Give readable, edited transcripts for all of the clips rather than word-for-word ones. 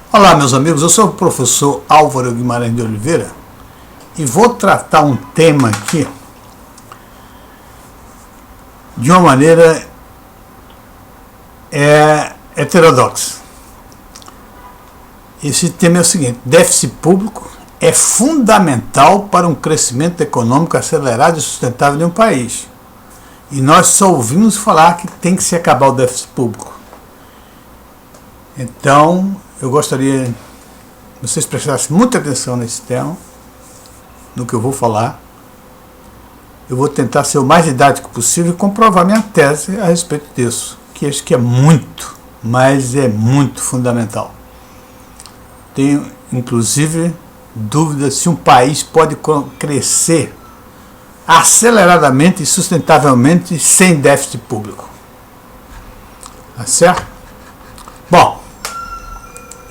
Olá, meus amigos, eu sou o professor Álvaro Guimarães de Oliveira e vou tratar um tema aqui de uma maneira heterodoxa. Esse tema é o seguinte: déficit público é fundamental para um crescimento econômico acelerado e sustentável de um país. E nós só ouvimos falar que tem que se acabar o déficit público. Então, eu gostaria que vocês prestassem muita atenção nesse tema, no que eu vou falar. Eu vou tentar ser o mais didático possível e comprovar minha tese a respeito disso, que acho que é muito, mas é muito fundamental. Tenho, inclusive, dúvidas se um país pode crescer aceleradamente e sustentavelmente sem déficit público. Tá certo? Bom,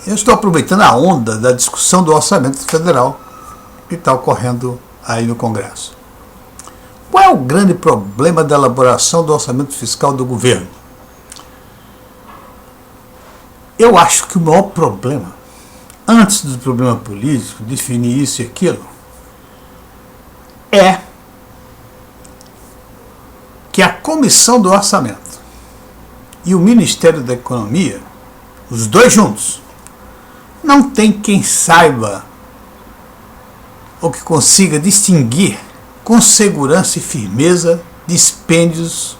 eu estou aproveitando a onda da discussão do orçamento federal que está ocorrendo aí no Congresso. Qual é o grande problema da elaboração do orçamento fiscal do governo? Eu acho que o maior problema, antes do problema político, definir isso e aquilo, é que a Comissão do Orçamento e o Ministério da Economia, os dois juntos, não tem quem saiba ou que consiga distinguir com segurança e firmeza dispêndios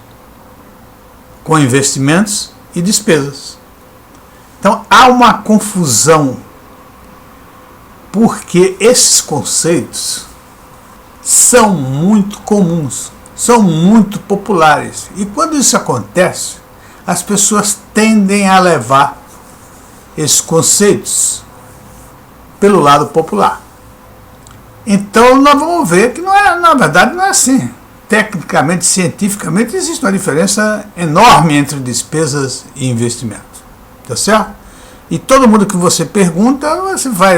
com investimentos e despesas. Então há uma confusão, porque esses conceitos são muito comuns, são muito populares. E quando isso acontece, as pessoas tendem a levar esses conceitos pelo lado popular. Então nós vamos ver que na verdade não é assim. Tecnicamente, cientificamente, existe uma diferença enorme entre despesas e investimentos. Tá certo? E todo mundo que você pergunta,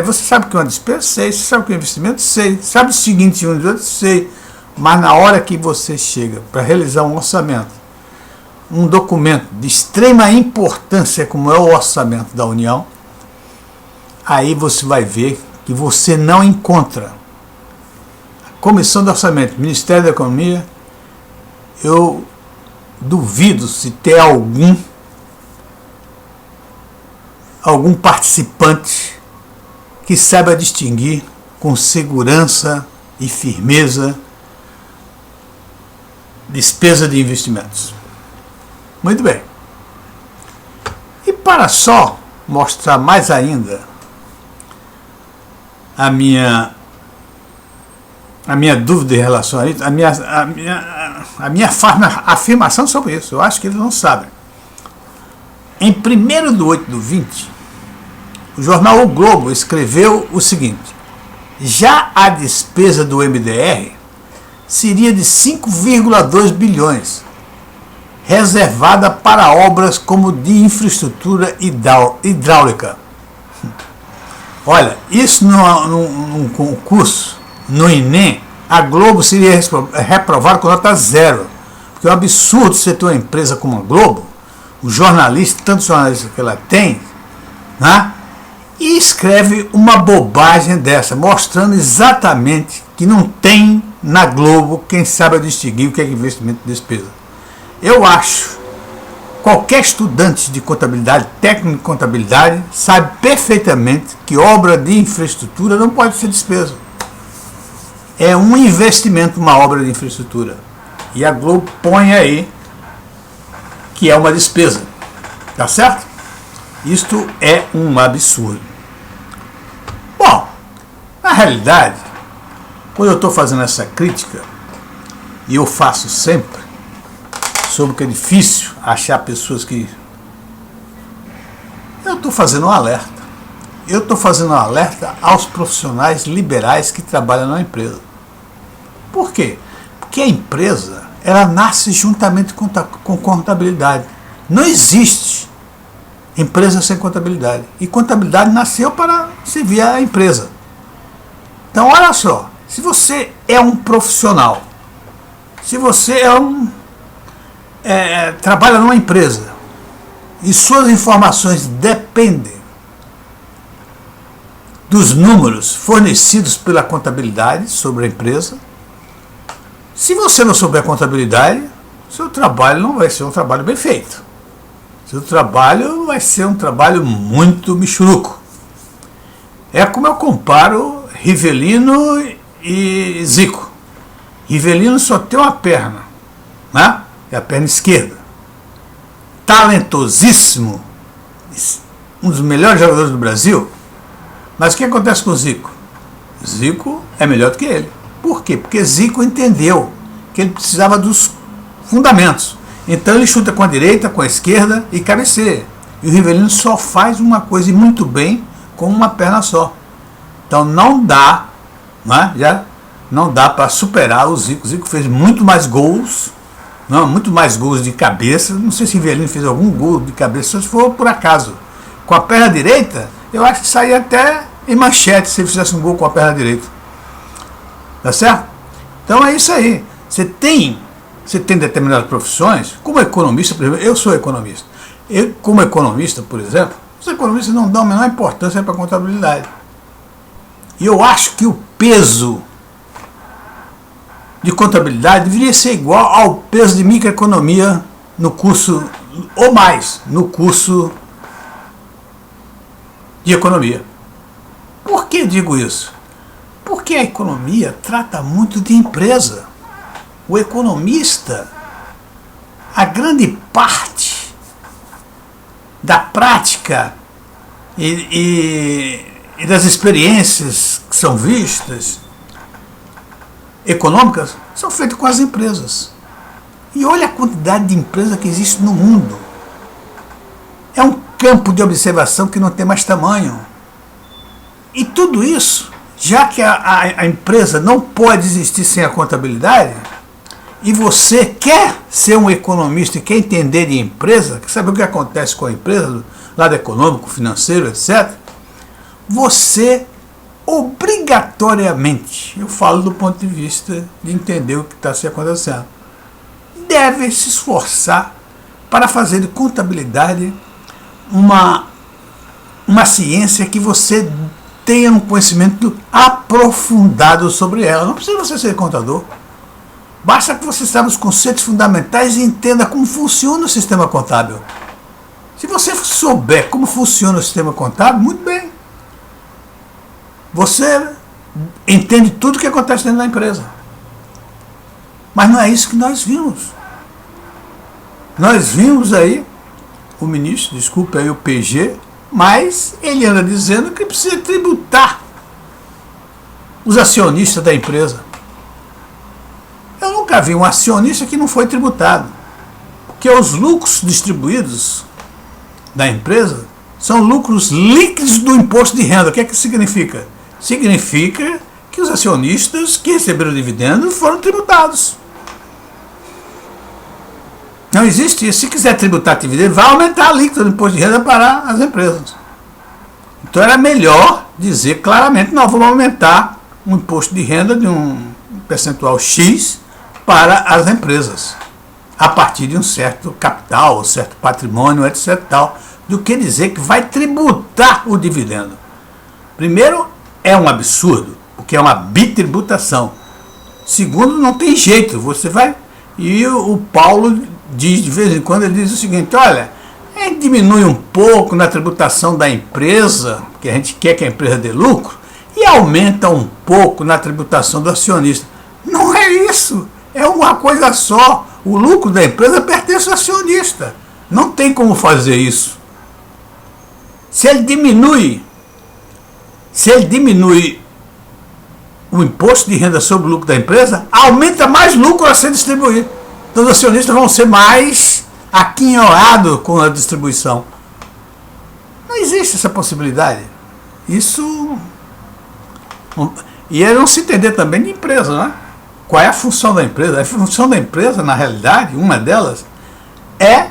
você sabe o que é uma despesa? Sei. Você sabe o que é um investimento? Sei. Sabe o seguinte um do outro? Sei. Mas na hora que você chega para realizar um orçamento, um documento de extrema importância como é o orçamento da União, aí você vai ver que você não encontra a Comissão do Orçamento, Ministério da Economia. Eu duvido se ter algum participante que saiba distinguir com segurança e firmeza despesa de investimentos. Muito bem. E para só mostrar mais ainda a minha dúvida em relação a isso, a minha afirmação sobre isso, eu acho que eles não sabem. Em 1º/8/20, o jornal O Globo escreveu o seguinte: já a despesa do MDR seria de 5,2 bilhões, reservada para obras como de infraestrutura hidráulica. Olha, isso num concurso, no Enem, a Globo seria reprovada com nota 0, porque é um absurdo você ter uma empresa como a Globo, o jornalista, tantos jornalistas que ela tem, né? E escreve uma bobagem dessa, mostrando exatamente que não tem na Globo quem sabe distinguir o que é investimento e despesa. Eu acho, qualquer estudante de contabilidade, técnico de contabilidade, sabe perfeitamente que obra de infraestrutura não pode ser despesa. É um investimento, uma obra de infraestrutura. E a Globo põe aí que é uma despesa. Tá certo? Isto é um absurdo. Bom, na realidade, quando eu estou fazendo essa crítica, e eu faço sempre, sobre que é difícil achar pessoas que... Eu estou fazendo um alerta. Eu estou fazendo um alerta aos profissionais liberais que trabalham na empresa. Por quê? Porque a empresa, ela nasce juntamente com contabilidade. Não existe empresa sem contabilidade. E contabilidade nasceu para servir a empresa. Então, olha só. Se você é um profissional, se você trabalha numa empresa e suas informações dependem dos números fornecidos pela contabilidade sobre a empresa. Se você não souber contabilidade, seu trabalho não vai ser um trabalho bem feito. Seu trabalho vai ser um trabalho muito michuruco. É como eu comparo Rivelino e Zico. Rivelino só tem uma perna, né? É a perna esquerda. Talentosíssimo, um dos melhores jogadores do Brasil. Mas o que acontece com o Zico? Zico é melhor do que ele. Por quê? Porque Zico entendeu que ele precisava dos fundamentos. Então ele chuta com a direita, com a esquerda e cabeceia. E o Rivelino só faz uma coisa e muito bem com uma perna só. Então não dá, né? Já não dá para superar o Zico. O Zico fez muito mais gols, não, muito mais gols de cabeça. Não sei se o Rivelino fez algum gol de cabeça, se for por acaso. Com a perna direita, eu acho que saía até em manchete se ele fizesse um gol com a perna direita. Tá certo? Então é isso aí. Você tem determinadas profissões, como economista, por exemplo, eu sou economista. Eu, como economista, por exemplo, os economistas não dão a menor importância para a contabilidade. E eu acho que o peso de contabilidade deveria ser igual ao peso de microeconomia no curso, ou mais, no curso de economia. Por que digo isso? Porque a economia trata muito de empresa. O economista, a grande parte da prática e das experiências que são vistas econômicas são feitas com as empresas. E olha a quantidade de empresas que existe no mundo. É um campo de observação que não tem mais tamanho. E tudo isso, já que a empresa não pode existir sem a contabilidade, e você quer ser um economista e quer entender de empresa, quer saber o que acontece com a empresa, do lado econômico, financeiro, etc., você obrigatoriamente, eu falo do ponto de vista de entender o que está se acontecendo, deve se esforçar para fazer de contabilidade uma ciência que você tenha um conhecimento aprofundado sobre ela. Não precisa você ser contador. Basta que você saiba os conceitos fundamentais e entenda como funciona o sistema contábil. Se você souber como funciona o sistema contábil, muito bem. Você entende tudo o que acontece dentro da empresa. Mas não é isso que nós vimos. Nós vimos aí o ministro, desculpe aí o PG, mas ele anda dizendo que precisa tributar os acionistas da empresa. Eu nunca vi um acionista que não foi tributado, porque os lucros distribuídos da empresa são lucros líquidos do imposto de renda. O que é que significa? Significa que os acionistas que receberam dividendos foram tributados. Não existe isso. Se quiser tributar dividendo, vai aumentar a alíquota do imposto de renda para as empresas. Então era melhor dizer claramente, não, vamos aumentar o imposto de renda de um percentual X para as empresas, a partir de um certo capital, um certo patrimônio, etc. Tal, do que dizer que vai tributar o dividendo. Primeiro, é um absurdo, porque é uma bitributação. Segundo, não tem jeito, você vai... E o Paulo diz, de vez em quando, ele diz o seguinte, olha, diminui um pouco na tributação da empresa, que a gente quer que a empresa dê lucro, e aumenta um pouco na tributação do acionista. Não é isso, é uma coisa só. O lucro da empresa pertence ao acionista. Não tem como fazer isso. Se ele diminui o imposto de renda sobre o lucro da empresa, aumenta mais lucro a ser distribuído. Então os acionistas vão ser mais aquinhoados com a distribuição. Não existe essa possibilidade. Isso... E é não se entender também de empresa, né? Qual é a função da empresa? A função da empresa, na realidade, uma delas, é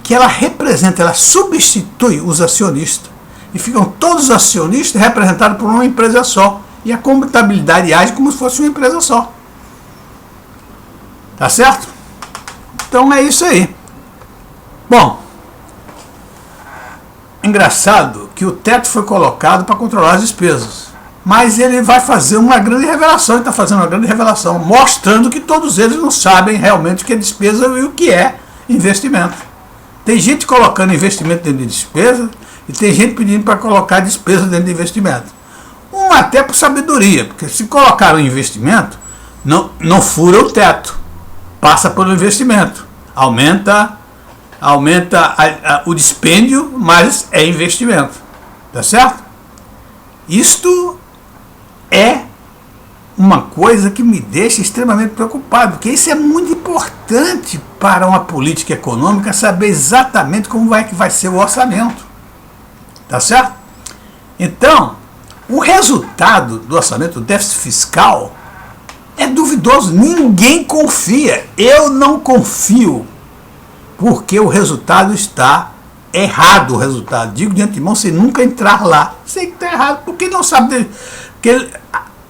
que ela representa, ela substitui os acionistas. E ficam todos os acionistas representados por uma empresa só. E a contabilidade age como se fosse uma empresa só. Tá certo? Então é isso aí. Bom, engraçado que que o teto foi colocado para controlar as despesas. Mas ele vai fazer uma grande revelação, ele está fazendo uma grande revelação, mostrando que todos eles não sabem realmente o que é despesa e o que é investimento. Tem gente colocando investimento dentro de despesa e tem gente pedindo para colocar despesa dentro de investimento. Até por sabedoria, porque se colocar um investimento, não fura o teto, passa pelo investimento, aumenta o dispêndio, mas é investimento, tá certo? Isto é uma coisa que me deixa extremamente preocupado, porque isso é muito importante para uma política econômica, saber exatamente como vai ser o orçamento, tá certo? Então, o resultado do orçamento, do déficit fiscal, é duvidoso, ninguém confia, eu não confio, porque o resultado está errado, o resultado, digo de antemão, sem nunca entrar lá, sei que está errado, porque não sabe, porque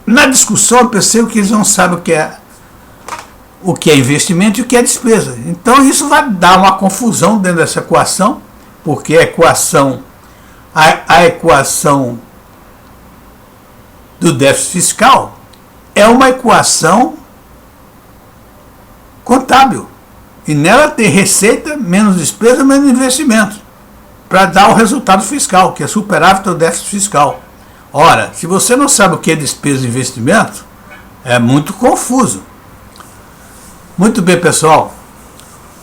na discussão eu percebo que eles não sabem o que é investimento e o que é despesa, então isso vai dar uma confusão dentro dessa equação, porque a equação do déficit fiscal é uma equação contábil. E nela tem receita, menos despesa, menos investimento, para dar o resultado fiscal, que é superávit do déficit fiscal. Ora, se você não sabe o que é despesa e investimento, é muito confuso. Muito bem, pessoal.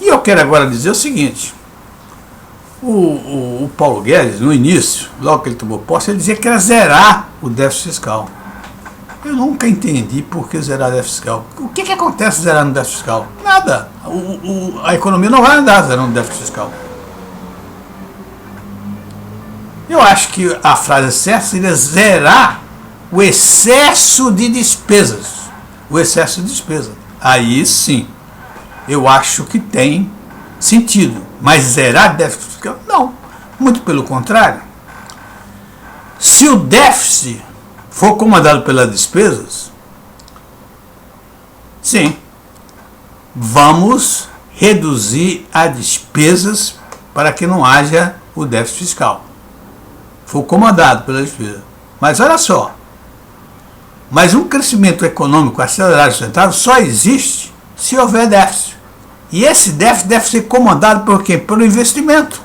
E eu quero agora dizer o seguinte. O Paulo Guedes, no início, logo que ele tomou posse, ele dizia que era zerar o déficit fiscal. Eu nunca entendi por que zerar o déficit fiscal. O que acontece zerar no déficit fiscal? Nada. A economia não vai andar zerando o déficit fiscal. Eu acho que a frase certa seria zerar o excesso de despesas. O excesso de despesa. Aí sim, eu acho que tem sentido. Mas zerar déficit fiscal? Não. Muito pelo contrário. Se o déficit for comandado pelas despesas, sim, vamos reduzir as despesas para que não haja o déficit fiscal. For comandado pela despesa. Mas olha só, mas um crescimento econômico acelerado e sustentável só existe se houver déficit. E esse déficit deve ser comandado por quem? Pelo investimento.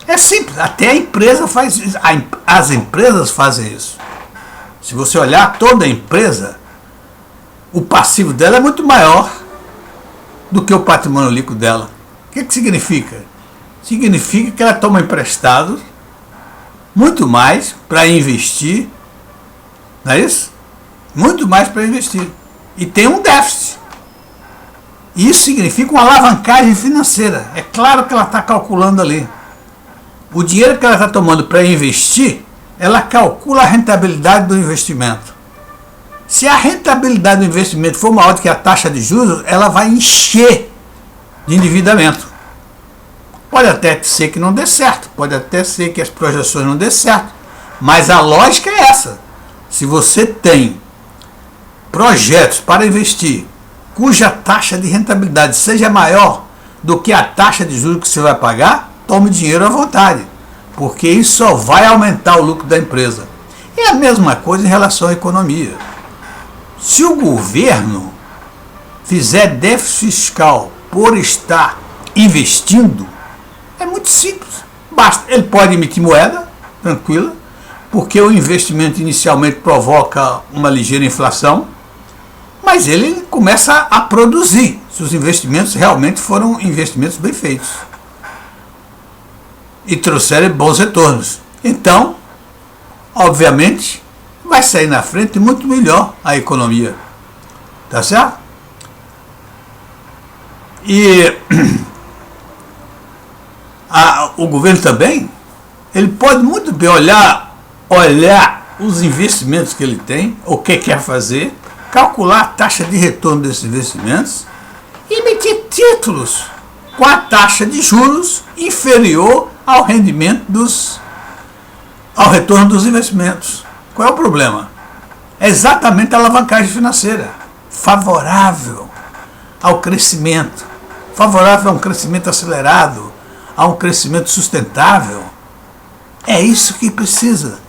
É simples, até a empresa faz isso. As empresas fazem isso. Se você olhar toda a empresa, o passivo dela é muito maior do que o patrimônio líquido dela. O que significa? Significa que ela toma emprestado muito mais para investir, não é isso? Muito mais para investir. E tem um déficit. Isso significa uma alavancagem financeira. É claro que ela está calculando ali. O dinheiro que ela está tomando para investir, ela calcula a rentabilidade do investimento. Se a rentabilidade do investimento for maior do que a taxa de juros, ela vai encher de endividamento. Pode até ser que não dê certo, pode até ser que as projeções não dê certo, mas a lógica é essa. Se você tem projetos para investir cuja taxa de rentabilidade seja maior do que a taxa de juros que você vai pagar, tome dinheiro à vontade, porque isso só vai aumentar o lucro da empresa. É a mesma coisa em relação à economia. Se o governo fizer déficit fiscal por estar investindo, é muito simples. Basta, ele pode emitir moeda, tranquila, porque o investimento inicialmente provoca uma ligeira inflação, mas ele começa a produzir, se os investimentos realmente foram investimentos bem feitos e trouxerem bons retornos. Então, obviamente, vai sair na frente muito melhor a economia. Tá certo? E o governo também, ele pode muito bem olhar os investimentos que ele tem, o que quer fazer, calcular a taxa de retorno desses investimentos e emitir títulos com a taxa de juros inferior ao rendimento ao retorno dos investimentos. Qual é o problema? É exatamente a alavancagem financeira, favorável ao crescimento, favorável a um crescimento acelerado, a um crescimento sustentável. É isso que precisa.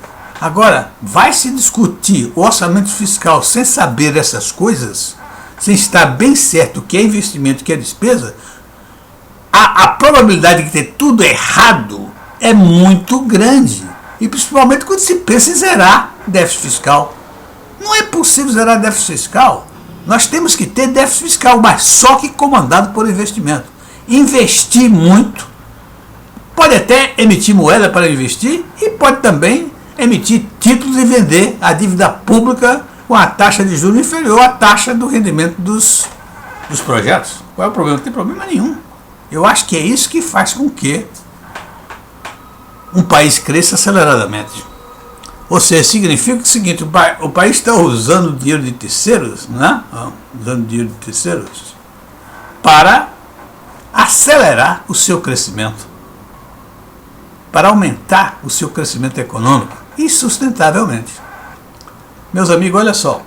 Agora, vai se discutir o orçamento fiscal sem saber essas coisas, sem estar bem certo o que é investimento e o que é despesa, a probabilidade de ter tudo errado é muito grande. E principalmente quando se pensa em zerar déficit fiscal. Não é possível zerar déficit fiscal. Nós temos que ter déficit fiscal, mas só que comandado por investimento. Investir muito, pode até emitir moeda para investir e pode também emitir títulos e vender a dívida pública com a taxa de juros inferior à taxa do rendimento dos projetos. Qual é o problema? Não tem problema nenhum. Eu acho que é isso que faz com que um país cresça aceleradamente. Ou seja, significa o seguinte, o país está usando dinheiro de terceiros, né? Usando dinheiro de terceiros para acelerar o seu crescimento, para aumentar o seu crescimento econômico e sustentavelmente. Meus amigos, olha só,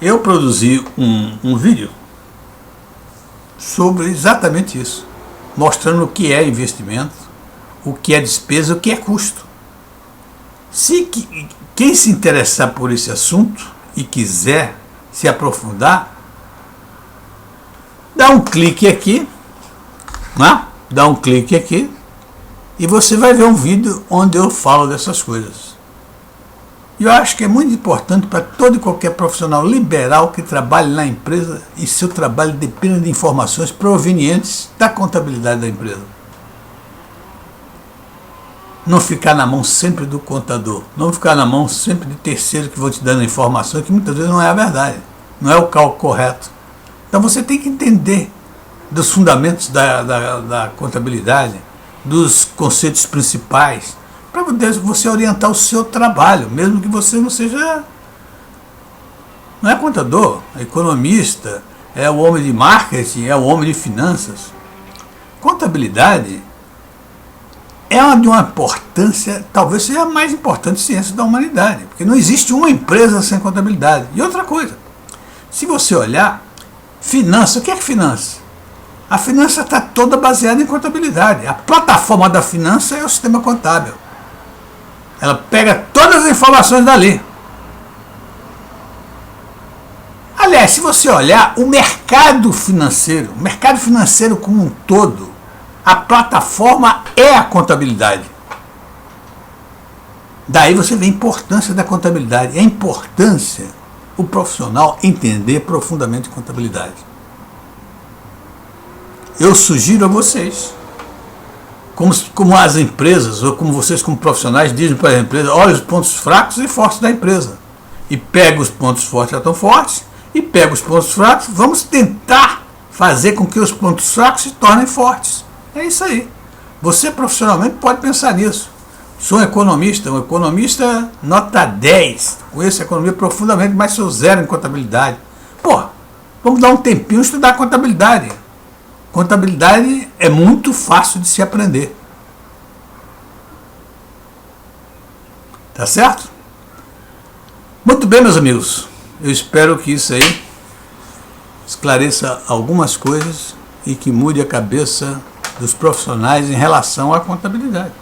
eu produzi um vídeo sobre exatamente isso, mostrando o que é investimento, o que é despesa, o que é custo. Se quem se interessar por esse assunto e quiser se aprofundar, dá um clique aqui, né? Dá um clique aqui e você vai ver um vídeo onde eu falo dessas coisas. E eu acho que é muito importante para todo e qualquer profissional liberal que trabalhe na empresa e seu trabalho dependa de informações provenientes da contabilidade da empresa. Não ficar na mão sempre do contador, não ficar na mão sempre de terceiros que vão te dando informação que muitas vezes não é a verdade, não é o cálculo correto. Então você tem que entender dos fundamentos da contabilidade, dos conceitos principais, para você orientar o seu trabalho, mesmo que você não seja, não é contador, é economista, é o homem de marketing, é o homem de finanças. Contabilidade é de uma importância, talvez seja a mais importante ciência da humanidade, porque não existe uma empresa sem contabilidade. E outra coisa, se você olhar, finança, o que é finança? A finança está toda baseada em contabilidade. A plataforma da finança é o sistema contábil. Ela pega todas as informações dali. Aliás, se você olhar o mercado financeiro como um todo, a plataforma é a contabilidade. Daí você vê a importância da contabilidade, a importância o profissional entender profundamente contabilidade. Eu sugiro a vocês, como as empresas, ou como vocês como profissionais dizem para a empresa, olha os pontos fracos e fortes da empresa. E pega os pontos fortes já tão fortes, e pega os pontos fracos, vamos tentar fazer com que os pontos fracos se tornem fortes. É isso aí. Você profissionalmente pode pensar nisso. Sou um economista nota 10, conheço a economia profundamente, mas sou zero em contabilidade. Pô, vamos dar um tempinho e estudar contabilidade. Contabilidade é muito fácil de se aprender. Tá certo? Muito bem, meus amigos. Eu espero que isso aí esclareça algumas coisas e que mude a cabeça dos profissionais em relação à contabilidade.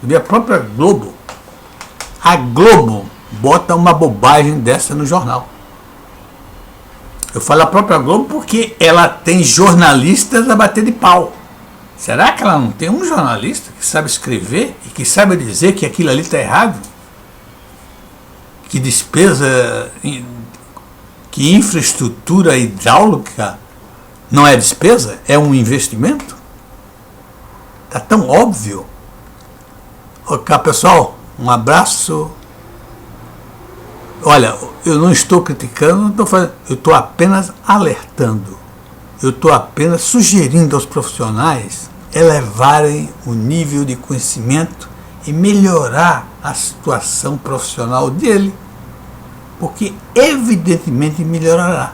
E a própria Globo, bota uma bobagem dessa no jornal. Eu falo a própria Globo porque ela tem jornalistas a bater de pau. Será que ela não tem um jornalista que sabe escrever e que sabe dizer que aquilo ali está errado? Que despesa, que infraestrutura hidráulica não é despesa, é um investimento? Está tão óbvio. Ok, pessoal, um abraço. Olha, eu não estou criticando, não estou fazendo, eu estou apenas alertando. Eu estou apenas sugerindo aos profissionais elevarem o nível de conhecimento e melhorar a situação profissional dele, porque evidentemente melhorará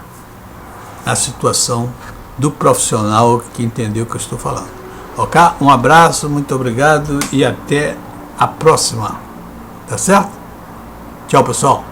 a situação do profissional que entendeu o que eu estou falando. Ok? Um abraço, muito obrigado e até a próxima. Tá certo? Tchau, pessoal.